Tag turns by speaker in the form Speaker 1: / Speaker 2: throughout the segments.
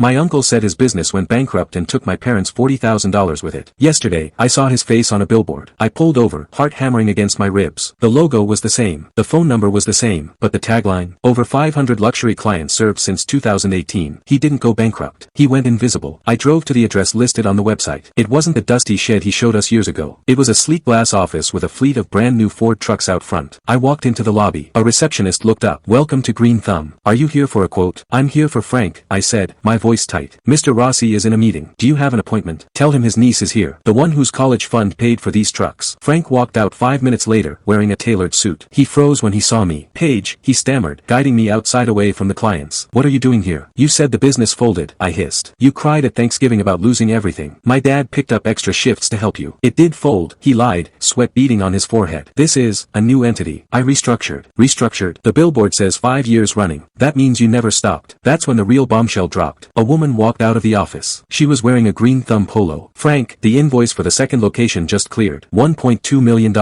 Speaker 1: My uncle said his business went bankrupt and took my parents $40,000 with it. Yesterday, I saw his face on a billboard. I pulled over, heart hammering against my ribs. The logo was the same. The phone number was the same. But the tagline? Over 500 luxury clients served since 2018. He didn't go bankrupt. He went invisible. I drove to the address listed on the website. It wasn't the dusty shed he showed us years ago. It was a sleek glass office with a fleet of brand new Ford trucks out front. I walked into the lobby. A receptionist looked up. "Welcome to Green Thumb. Are you here for a quote?" "I'm here for Frank," I said, my voice tight. "Mr. Rossi is in a meeting. Do you have an appointment? Tell him his niece is here. The one whose college fund paid for these trucks." Frank walked out 5 minutes later, wearing a tailored suit. He froze when he saw me. "Paige," he stammered, guiding me outside away from the clients. "What are you doing here?" "You said the business folded," I hissed. "You cried at Thanksgiving about losing everything. My dad picked up extra shifts to help you." "It did fold," he lied, sweat beading on his forehead. "This is a new entity. I restructured." "Restructured? The billboard says 5 years running. That means you never stopped." That's when the real bombshell dropped. A woman walked out of the office. She was wearing a Green Thumb polo. "Frank, the invoice for the second location just cleared. $1.2 million.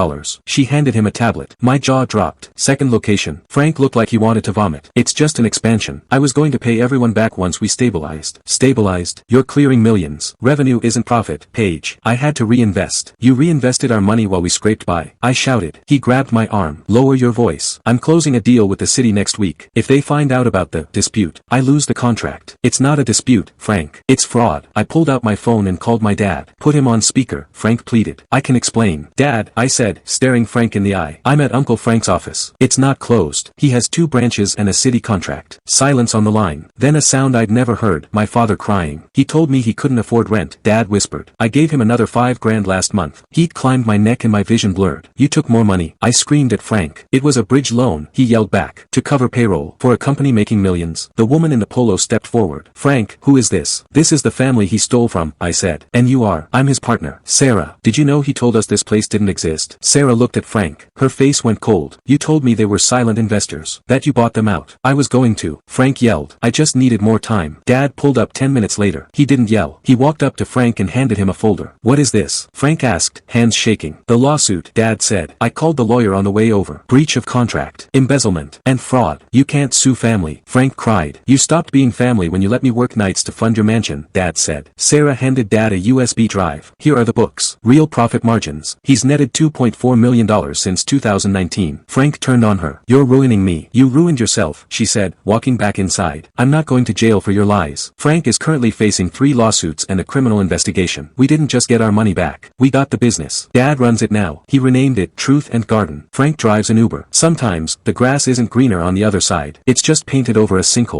Speaker 1: She handed him a tablet. My jaw dropped. "Second location." Frank looked like he wanted to vomit. "It's just an expansion. I was going to pay everyone back once we stabilized." "Stabilized? You're clearing millions. Revenue isn't profit, Paige. I had to reinvest." "You reinvested our money while we scraped by," I shouted. He grabbed my arm. "Lower your voice. I'm closing a deal with the city next week. If they find out about the dispute, I lose the contract." "It's not a dispute, Frank. It's fraud." I pulled out my phone and called my dad. "Put him on speaker," Frank pleaded. "I can explain." "Dad," I said, staring Frank in the eye. "I'm at Uncle Frank's office. It's not closed. He has 2 branches and a city contract." Silence on the line. Then a sound I'd never heard, my father crying. "He told me he couldn't afford rent," Dad whispered. "I gave him another $5,000 last month." Heat climbed my neck and my vision blurred. "You took more money," I screamed at Frank. "It was a bridge loan," he yelled back. "To cover payroll. For a company making millions." The woman in the polo stepped forward. "Frank, who is this?" "This is the family he stole from," I said. "And you are?" "I'm his partner, Sarah. Did you know he told us this place didn't exist?" Sarah looked at Frank. Her face went cold. "You told me they were silent investors. That you bought them out." "I was going to," Frank yelled. "I just needed more time." Dad pulled up 10 minutes later. He didn't yell. He walked up to Frank and handed him a folder. "What is this?" Frank asked, hands shaking. "The lawsuit," Dad said. "I called the lawyer on the way over. Breach of contract, embezzlement, and fraud. You can't sue family." Frank cried. "You stopped being family when you let me work nights to fund your mansion," Dad said. Sarah handed Dad a USB drive. "Here are the books. Real profit margins. He's netted $2.4 million since 2019. Frank turned on her. "You're ruining me." "You ruined yourself," she said, walking back inside. "I'm not going to jail for your lies." Frank is currently facing 3 lawsuits and a criminal investigation. We didn't just get our money back. We got the business. Dad runs it now. He renamed it Truth and Garden. Frank drives an Uber. Sometimes, the grass isn't greener on the other side. It's just painted over a sinkhole.